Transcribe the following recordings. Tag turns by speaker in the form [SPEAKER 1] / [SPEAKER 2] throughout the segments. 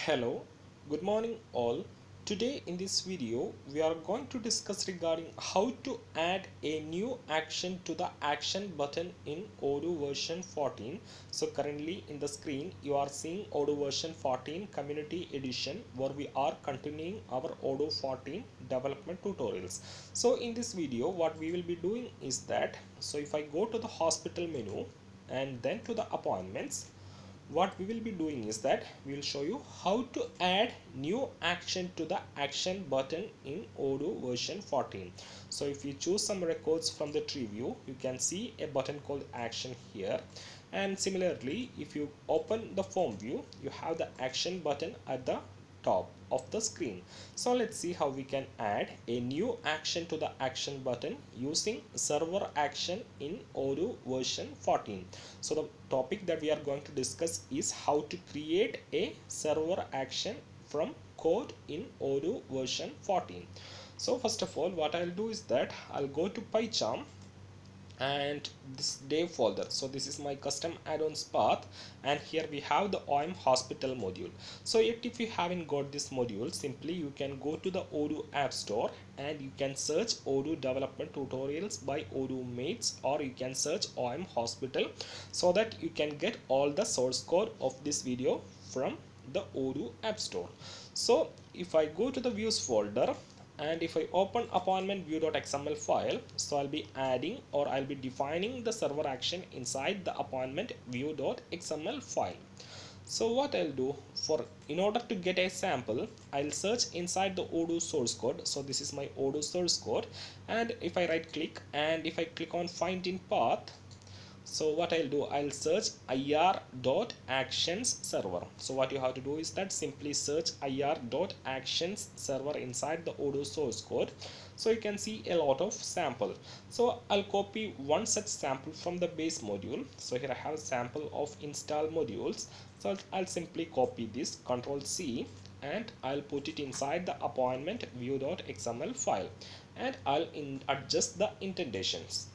[SPEAKER 1] Hello, good morning all. Today in this video we are going to discuss regarding how to add a new action to the action button in Odoo version 14. So currently in the screen you are seeing Odoo version 14 community edition where we are continuing our Odoo 14 development tutorials. So in this video what we will be doing is that, so if I go to the hospital menu and then to the appointments, what we will be doing is that we will show you how to add new action to the action button in Odoo version 14. So if you choose some records from the tree view, you can see a button called action here, and similarly if you open the form view, you have the action button at the top of the screen. So let's see how we can add a new action to the action button using server action in Odoo version 14. So the topic that we are going to discuss is how to create a server action from code in Odoo version 14. So first of all, what I'll do is that I'll go to PyCharm and this dev folder. So this is my custom add-ons path, and here we have the OM hospital module. So yet if you haven't got this module, simply you can go to the Odoo app store and you can search Odoo development tutorials by Odoo mates, or you can search OM hospital, so that you can get all the source code of this video from the Odoo app store. So if I go to the views folder and if I open appointment view.xml file, so I'll be adding, or I'll be defining the server action inside the appointment view.xml file. So what I'll do, for in order to get a sample, I'll search inside the Odoo source code. So this is my Odoo source code, and if I right click and if I click on find in path, so what I'll do, I'll search ir.actions server. So what you have to do is that simply search ir.actions server inside the Odoo source code. So you can see a lot of sample. So I'll copy one such sample from the base module. So here I have a sample of install modules. So I'll simply copy this, Control C, and I'll put it inside the appointment view.xml file, and I'll adjust the indentations.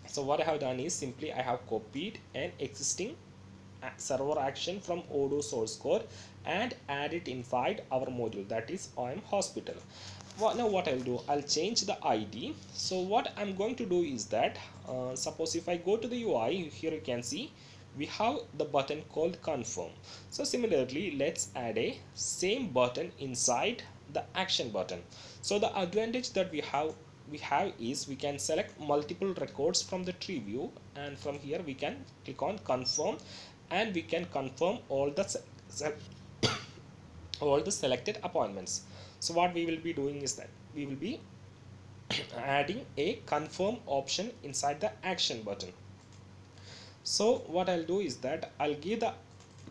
[SPEAKER 1] So what I have done is simply I have copied an existing server action from Odoo source code and add it inside our module, that is OM hospital. Now what I'll do, I'll change the ID. So what I'm going to do is that suppose if I go to the UI, here you can see we have the button called confirm. So similarly, let's add a same button inside the action button. So the advantage that we have is we can select multiple records from the tree view, and from here we can click on confirm and we can confirm all the selected appointments. So what we will be doing is that we will be adding a confirm option inside the action button. So what I'll do is that I'll give the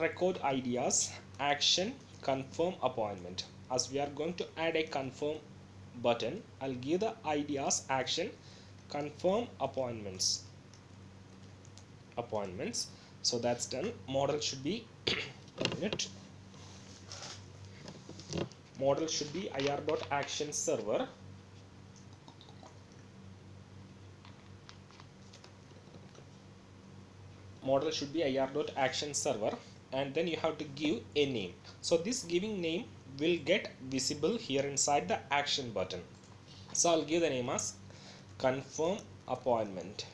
[SPEAKER 1] record ID as action confirm appointment. As we are going to add a confirm button, I'll give the ID as action confirm appointments. So that's done. Model should be model should be ir.action server. Model should be ir.action server, and then you have to give a name. So this giving name will get visible here inside the action button. So I'll give the name as confirm appointment,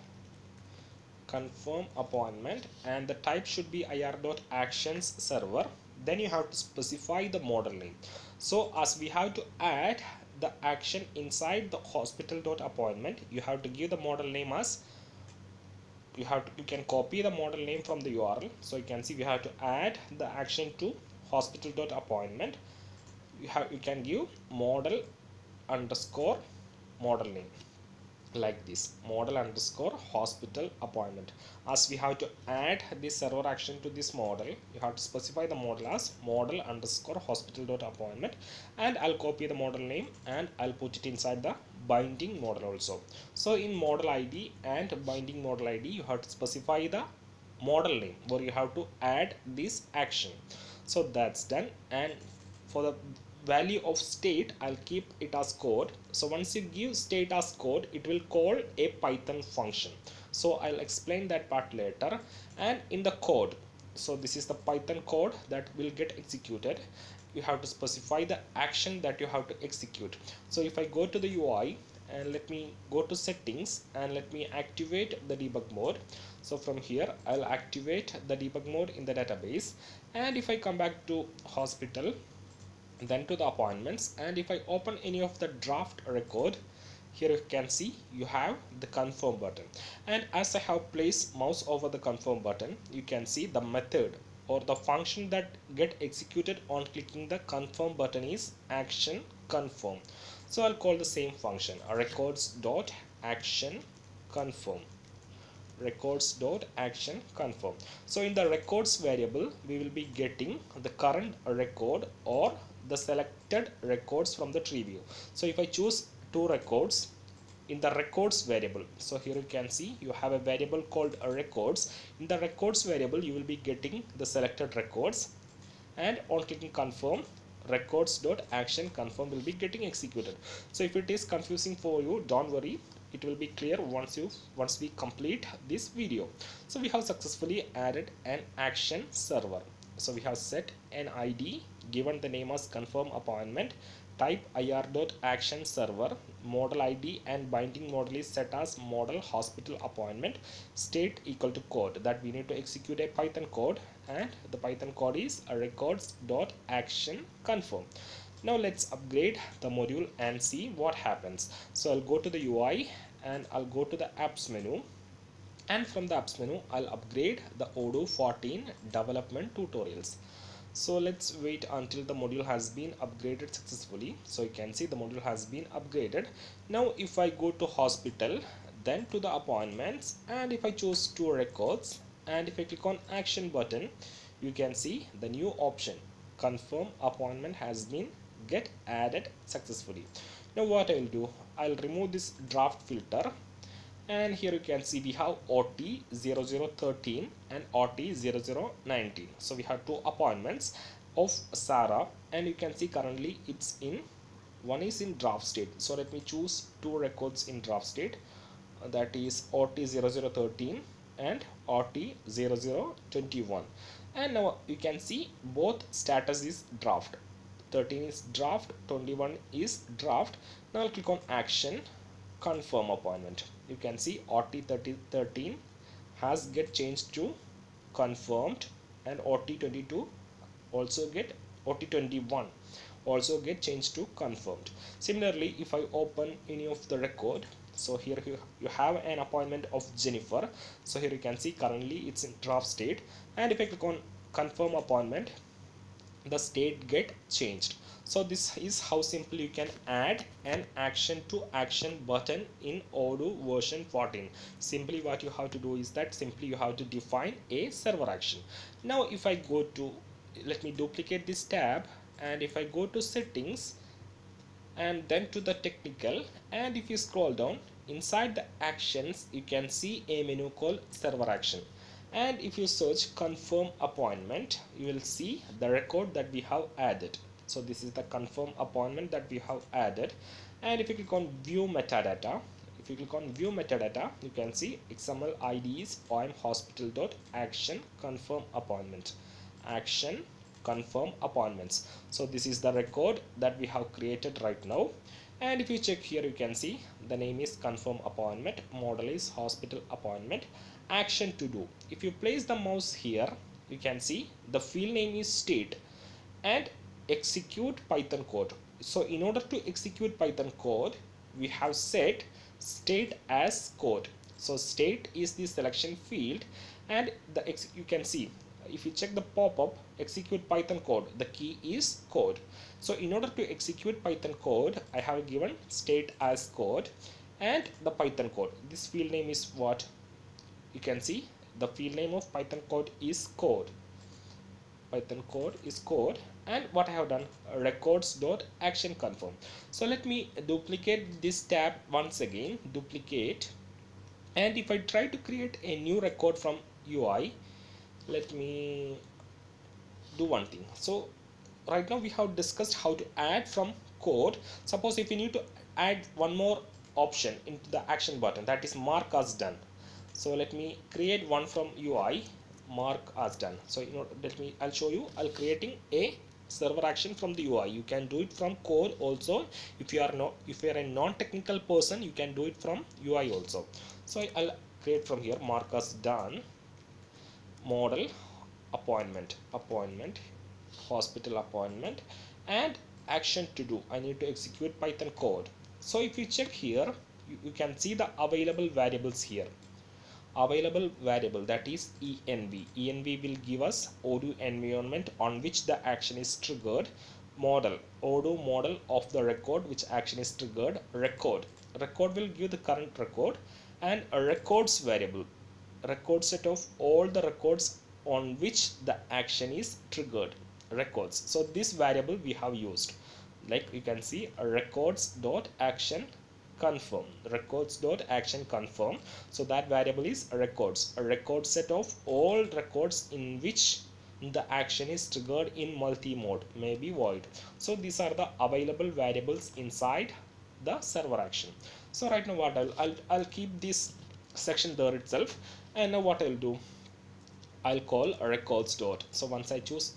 [SPEAKER 1] and the type should be ir.actions server. Then you have to specify the model name. So as we have to add the action inside the hospital.appointment, you have to give the model name as, you can copy the model name from the URL. So you can see we have to add the action to hospital.appointment. You can give model underscore model name like this, model underscore hospital appointment. As we have to add this server action to this model, you have to specify the model as model underscore hospital.appointment, and I'll copy the model name and I'll put it inside the binding model also. So in model ID and binding model ID, you have to specify the model name where you have to add this action. So that's done. And for the value of state, I'll keep it as code. So once you give state as code, it will call a Python function. So I'll explain that part later. And in the code, So this is the Python code that will get executed. You have to specify the action that you have to execute. So if I go to the UI and let me go to settings and let me activate the debug mode. So from here I'll activate the debug mode in the database, and if I come back to hospital, then to the appointments, and if I open any of the draft record, here you can see you have the confirm button, and as I have placed mouse over the confirm button, you can see the method or the function that get executed on clicking the confirm button is action confirm. So I'll call the same function records dot action confirm, records dot action confirm. So in the records variable we will be getting the current record or the selected records from the tree view. So if I choose two records in the records variable, so here you can see you have a variable called records. In the records variable you will be getting the selected records, and on clicking confirm, records dot action confirm will be getting executed. So if it is confusing for you, don't worry, it will be clear once we complete this video. So we have successfully added an action server. So we have set an ID, given the name as confirm appointment, type ir.action server, model ID and binding model is set as model hospital appointment, state equal to code, that we need to execute a Python code, and the Python code is records.action confirm. Now let's upgrade the module and see what happens. So I'll go to the UI and I'll go to the apps menu, and from the apps menu I'll upgrade the Odoo 14 development tutorials. So let's wait until the module has been upgraded successfully. So you can see the module has been upgraded. Now if I go to hospital, then to the appointments, and if I choose two records, and if I click on action button, you can see the new option confirm appointment has been get added successfully. Now what I will do, I'll remove this draft filter, and here you can see we have OT0013 and OT0019. So we have two appointments of Sarah, and you can see currently it's in, one is in draft state. So let me choose two records in draft state, that is OT0013 and OT0021, and now you can see both status is draft, 13 is draft, 21 is draft. Now I'll click on action confirm appointment. You can see OT13 has get changed to confirmed, and OT22 also get, OT21 also get changed to confirmed. Similarly, if I open any of the record, so here you have an appointment of Jennifer. So here you can see currently it's in draft state, and if I click on confirm appointment, the state get changed. So this is how simple you can add an action to action button in Odoo version 14. Simply what you have to do is that simply you have to define a server action. Now if I go to, let me duplicate this tab, and if I go to settings and then to the technical, and if you scroll down inside the actions, you can see a menu called server action, and if you search confirm appointment, you will see the record that we have added. So this is the confirm appointment that we have added, and if you click on view metadata, if you click on view metadata, you can see XML ID is omhospital.action confirm appointment, action confirm appointments. So this is the record that we have created right now, and if you check here, you can see the name is confirm appointment, model is hospital appointment, action to do. If you place the mouse here, you can see the field name is state and execute Python code. So in order to execute Python code, we have set state as code. So state is the selection field, and you can see if you check the pop-up execute Python code, the key is code. So in order to execute Python code, I have given state as code and the Python code. This field name is what? You can see the field name of Python code is code. Python code is code, and what I have done, records.action confirm. So let me duplicate this tab once again, duplicate, and if I try to create a new record from UI, let me do one thing. So right now we have discussed how to add from code. Suppose if you need to add one more option into the action button, that is mark as done. So let me create one from UI, mark as done. So I'll show you. I'll creating a server action from the UI. You can do it from code also. If you are a non-technical person, you can do it from UI also. So I'll create from here, mark as done, model, appointment, hospital appointment, and action to do. I need to execute Python code. So if you check here, you can see the available variables here. Available variable, that is env will give us Odoo environment on which the action is triggered. Model, Odoo model of the record which action is triggered. Record will give the current record, and a records variable, record set of all the records on which the action is triggered, records. So this variable we have used, like you can see, a records dot action confirm, records dot action confirm. So that variable is records, a record set of all records in which the action is triggered in multi-mode, may be void. So these are the available variables inside the server action. So right now what I'll keep this section there itself, and now what I'll do, I'll call records dot. So once I choose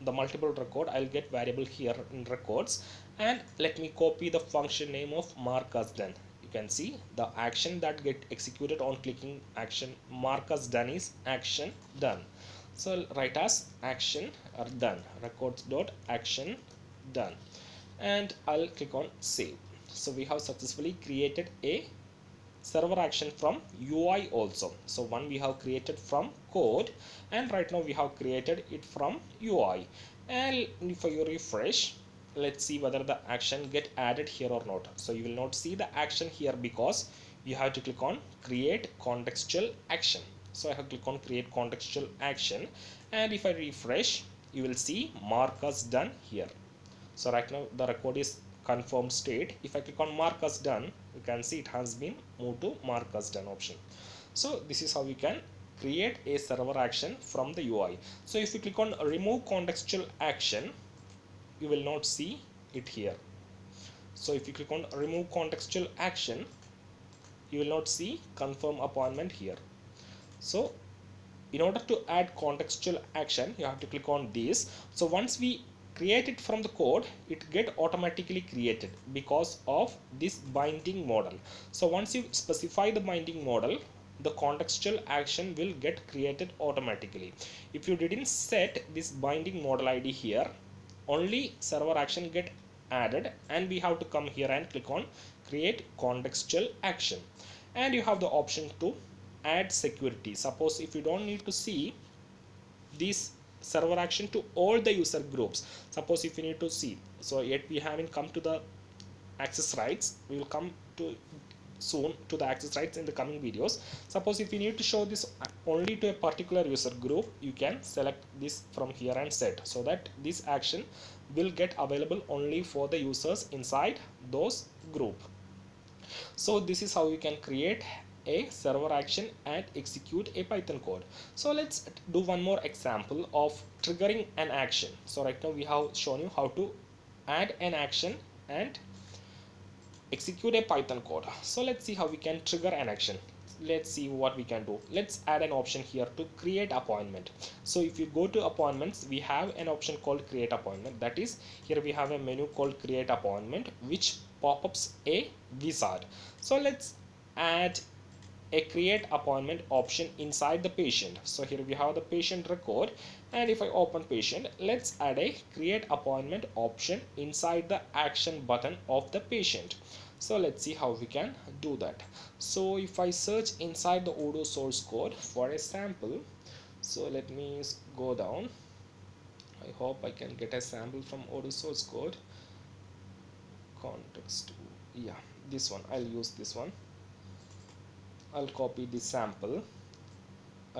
[SPEAKER 1] the multiple record, I'll get variable here in records, and let me copy the function name of mark as done. You can see the action that get executed on clicking action mark as done is action done. So I'll write as action or done, records dot action done, and I'll click on save. So we have successfully created a server action from UI also. So one we have created from code, and right now we have created it from UI. And if you refresh, let's see whether the action get added here or not. So you will not see the action here because you have to click on create contextual action. So I have to click on create contextual action, and if I refresh, you will see mark as done here. So right now the record is confirmed state. If I click on mark as done, you can see it has been moved to mark as done option. So this is how we can create a server action from the UI. So if you click on remove contextual action, you will not see it here. So if you click on remove contextual action, you will not see confirm appointment here. So in order to add contextual action, you have to click on this. So once we create it from the code, it get automatically created because of this binding model. So once you specify the binding model, the contextual action will get created automatically. If you didn't set this binding model ID here, only server action get added, and we have to come here and click on create contextual action, and you have the option to add security. Suppose if you don't need to see this server action to all the user groups, suppose if you need to see, so yet we haven't come to the access rights, we will come to soon to the access rights in the coming videos. Suppose if you need to show this only to a particular user group, you can select this from here and set, so that this action will get available only for the users inside those group. So this is how you can create a server action and execute a Python code. So let's do one more example of triggering an action. So right now we have shown you how to add an action and execute a Python code. So let's see how we can trigger an action. Let's see what we can do. Let's add an option here to create appointment. So if you go to appointments, we have an option called create appointment. That is, here we have a menu called create appointment which pop-ups a wizard. So let's add a create appointment option inside the patient. So here we have the patient record, and if I open patient, let's add a create appointment option inside the action button of the patient. So let's see how we can do that. So if I search inside the Odoo source code for a sample, so let me go down. I hope I can get a sample from Odoo source code. Context, yeah, this one, I'll use this one. I'll copy this sample,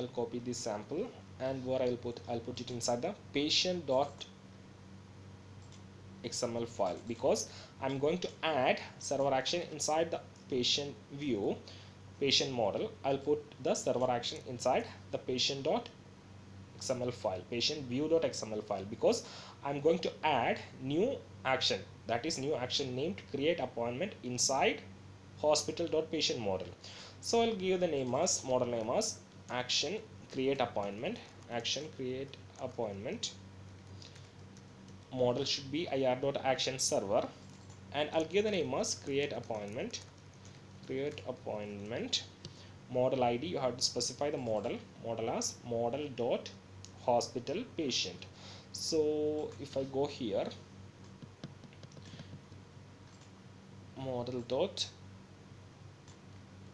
[SPEAKER 1] and where I'll put it inside the patient.xml file, because I'm going to add server action inside the patient view, patient model. I'll put the server action inside the patient.xml file, patient view.xml file, because I'm going to add new action, that is new action named create appointment inside hospital.patient model. So I'll give the name as model name as action create appointment, action create appointment. Model should be ir.action server, and I'll give the name as create appointment. Create appointment. Model ID, you have to specify the model as model dot hospital patient. So if I go here, model dot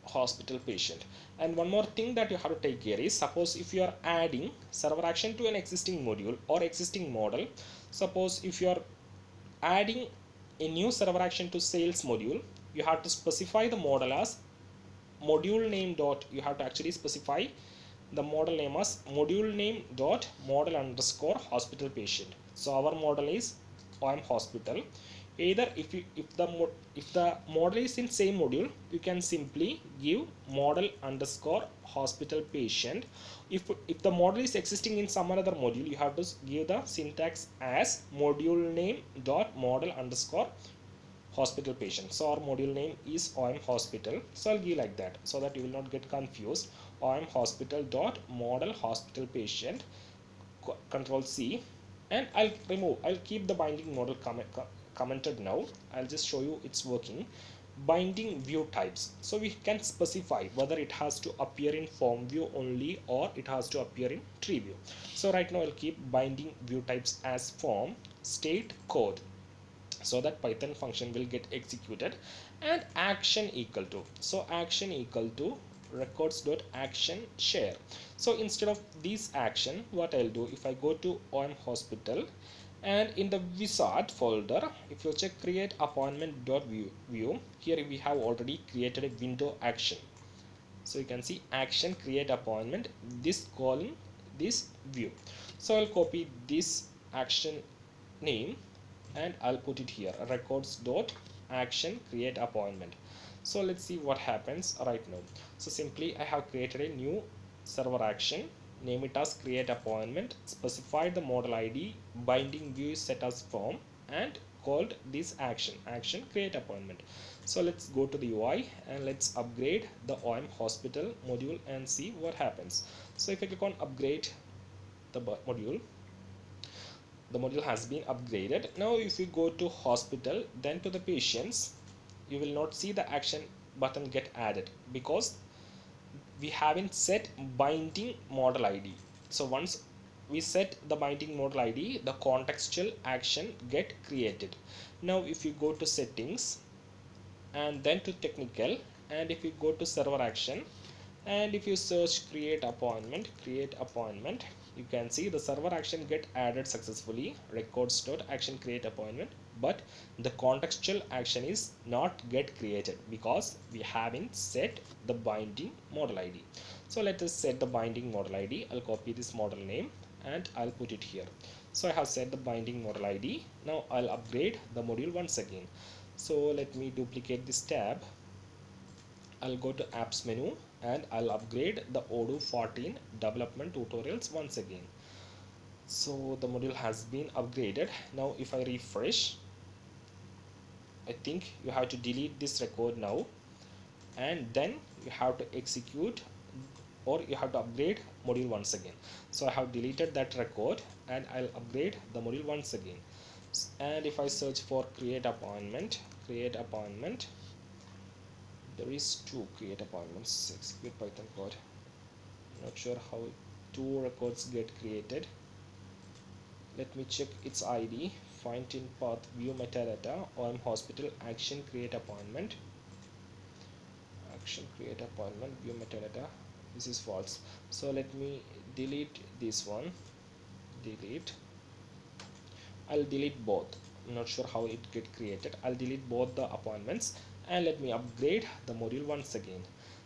[SPEAKER 1] hospital patient. And one more thing that you have to take care is, suppose if you are adding server action to an existing module or existing model, suppose if you are adding a new server action to sales module, you have to specify the model as module name dot, you have to actually specify the model name as module name dot model underscore hospital patient. So our model is OM hospital. Either if the model is in same module, you can simply give model underscore hospital patient. If the model is existing in some other module, you have to give the syntax as module name dot model underscore hospital patient. So our module name is OM hospital, so I'll give like that so that you will not get confused. OM hospital dot model hospital patient, control C, and I'll keep the binding model commented now. I'll just show you it's working. Binding view types, so we can specify whether it has to appear in form view only or it has to appear in tree view. So right now I'll keep binding view types as form state code, so that Python function will get executed. And action equal to, so action equal to records dot action share. So instead of this action, what I'll do, if I go to OM hospital and in the wizard folder, if you check create appointment dot view, here we have already created a window action. So you can see action create appointment, this calling this view. So I'll copy this action name and I'll put it here, records dot action create appointment. So let's see what happens right now. So simply I have created a new server action, name it as create appointment, specified the model ID, binding view is set as form, and called this action create appointment. So let's go to the UI and let's upgrade the OM hospital module and see what happens. So if I click on upgrade the module, the module has been upgraded. Now if you go to hospital then to the patients, you will not see the action button get added because we haven't set binding model ID. So once we set the binding model ID, the contextual action get created. Now if you go to settings and then to technical, and if you go to server action and if you search create appointment, you can see the server action get added successfully, records dot action create appointment, but the contextual action is not get created because we haven't set the binding model ID. So let us set the binding model ID. I'll copy this model name and I'll put it here. So I have set the binding model ID. Now I'll upgrade the module once again. So let me duplicate this tab. I'll go to apps menu and I'll upgrade the Odoo 14 development tutorials once again. So the module has been upgraded. Now if I refresh, I think you have to delete this record now and then you have to execute or you have to upgrade module once again. So I have deleted that record and I'll upgrade the module once again. And if I search for create appointment, there is two create appointments, execute Python code. Not sure how two records get created. Let me check its ID, find in path view metadata, OM hospital action create appointment, view metadata. This is false. So let me delete this one, I'll delete both. I'm not sure how it get created. I'll delete both the appointments and let me upgrade the module once again.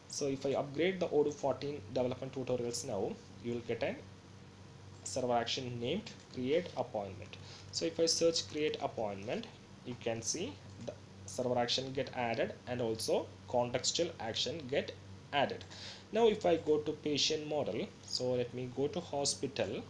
[SPEAKER 1] So if I upgrade the Odoo 14 development tutorials now, you will get a server action named create appointment. So if I search create appointment, you can see the server action get added and also contextual action get added. Now if I go to patient model, so let me go to hospital,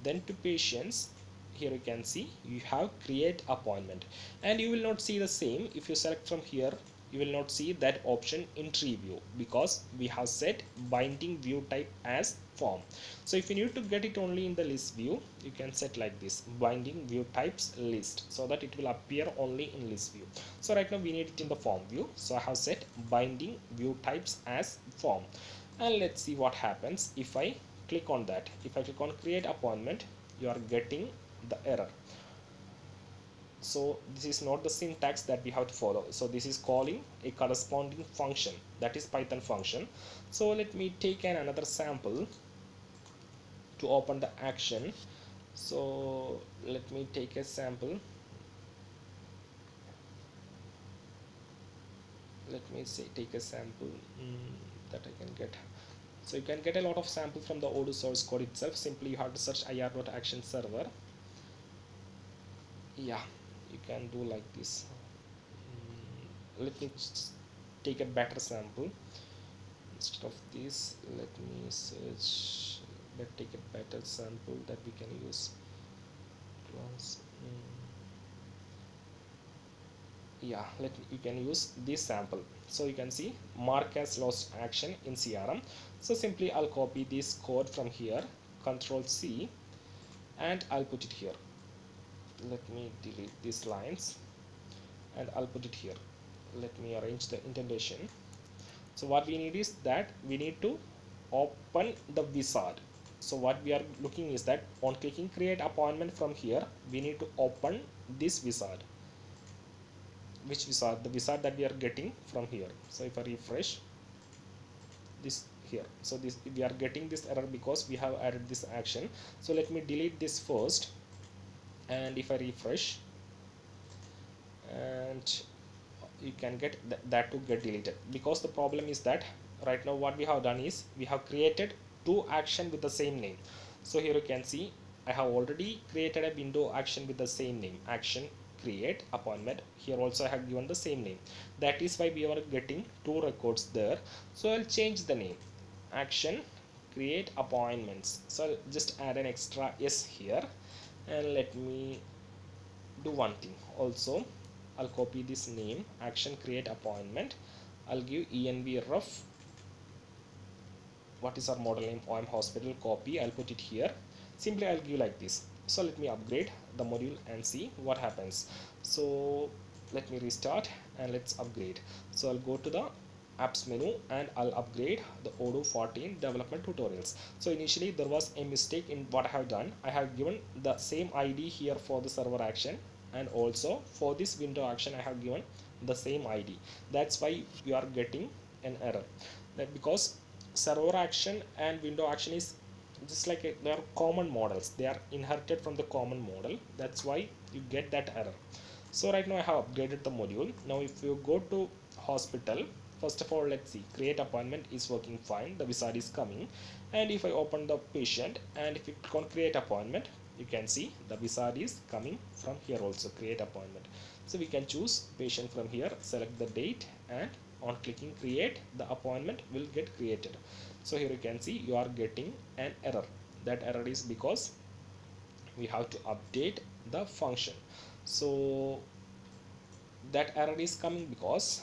[SPEAKER 1] then to patients. Here you can see you have create appointment and you will not see the same if you select from here you will not see that option in tree view because we have set binding view type as form. So if you need to get it only in the list view, you can set like this, binding view types list, so that it will appear only in list view. So right now we need it in the form view, so I have set binding view types as form. And let's see what happens if I click on that. If I click on create appointment, you are getting the error. So this is not the syntax that we have to follow. So this is calling a corresponding function, that is Python function. So let me take another sample to open the action. So let me take a sample. Let me say take a sample that I can get. So you can get a lot of sample from the Odoo source code itself. Simply you have to search ir.action server. Yeah, you can do like this. Let me take a better sample. Instead of this, let me search, let's take a better sample that we can use. Yeah, you can use this sample. So you can see mark as lost action in CRM. So simply I'll copy this code from here, Control C, and I'll put it here. Let me delete these lines and I'll put it here. Let me arrange the indentation. So what we need is that we need to open the wizard. So what we are looking is that on clicking create appointment from here, we need to open this wizard. Which wizard? The wizard that we are getting from here. So if I refresh this here, so this we are getting this error because we have added this action. So let me delete this first, and if I refresh, and you can get that to get deleted, because the problem is that right now what we have done is we have created two action with the same name. So here you can see I have already created a window action with the same name, action create appointment. Here also I have given the same name. That is why we are getting two records there. So I'll change the name, action create appointments. So I'll just add an extra s here, and let me do one thing also. I'll copy this name, action create appointment. I'll give envref, what is our model name, OM hospital, copy, I'll put it here. Simply I'll give like this. So let me upgrade the module and see what happens. So let me restart and let's upgrade. So I'll go to the apps menu and I'll upgrade the Odoo 14 development tutorials. So initially there was a mistake in what I have done. I have given the same ID here for the server action, and also for this window action I have given the same ID. That's why you are getting an error. That because server action and window action is just like they are common models, they are inherited from the common model. That's why you get that error. So right now I have upgraded the module. Now if you go to hospital, first of all let's see, create appointment is working fine, the wizard is coming. And if I open the patient and if you click on create appointment, you can see the wizard is coming from here also, create appointment. So we can choose patient from here, select the date, and on clicking create, the appointment will get created. So here you can see you are getting an error. That error is because we have to update the function. So that error is coming because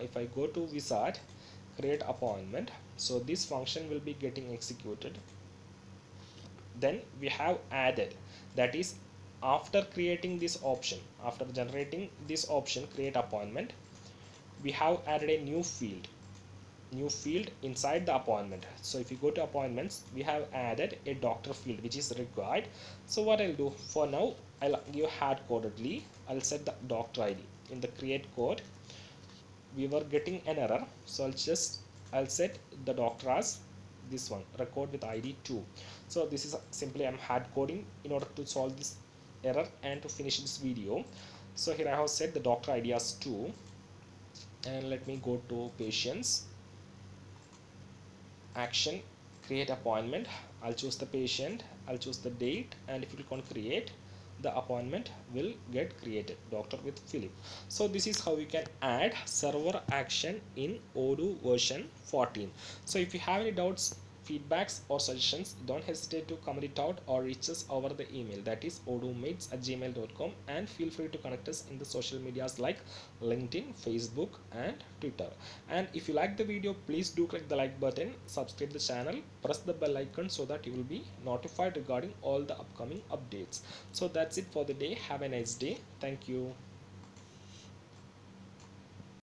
[SPEAKER 1] if I go to wizard create appointment, so this function will be getting executed. Then we have added, that is after creating this option, after generating this option create appointment, we have added a new field inside the appointment. So if you go to appointments, we have added a doctor field which is required. So what I'll do for now, I'll give hard codedly, I'll set the doctor ID in the create code. We were getting an error, so I'll set the doctor as this one, record with ID 2. So this is simply I'm hard coding in order to solve this error and to finish this video. So here I have set the doctor ID as 2, and let me go to patients, action create appointment. I'll choose the patient, I'll choose the date, and if you click on create, the appointment will get created, doctor with Philip. So this is how you can add server action in Odoo version 14. So if you have any doubts, feedbacks or suggestions, don't hesitate to comment it out or reach us over the email, that is odumates@gmail.com, and feel free to connect us in the social medias like LinkedIn, Facebook and Twitter. And if you like the video, please do click the like button, subscribe the channel, press the bell icon so that you will be notified regarding all the upcoming updates. So that's it for the day. Have a nice day. Thank you.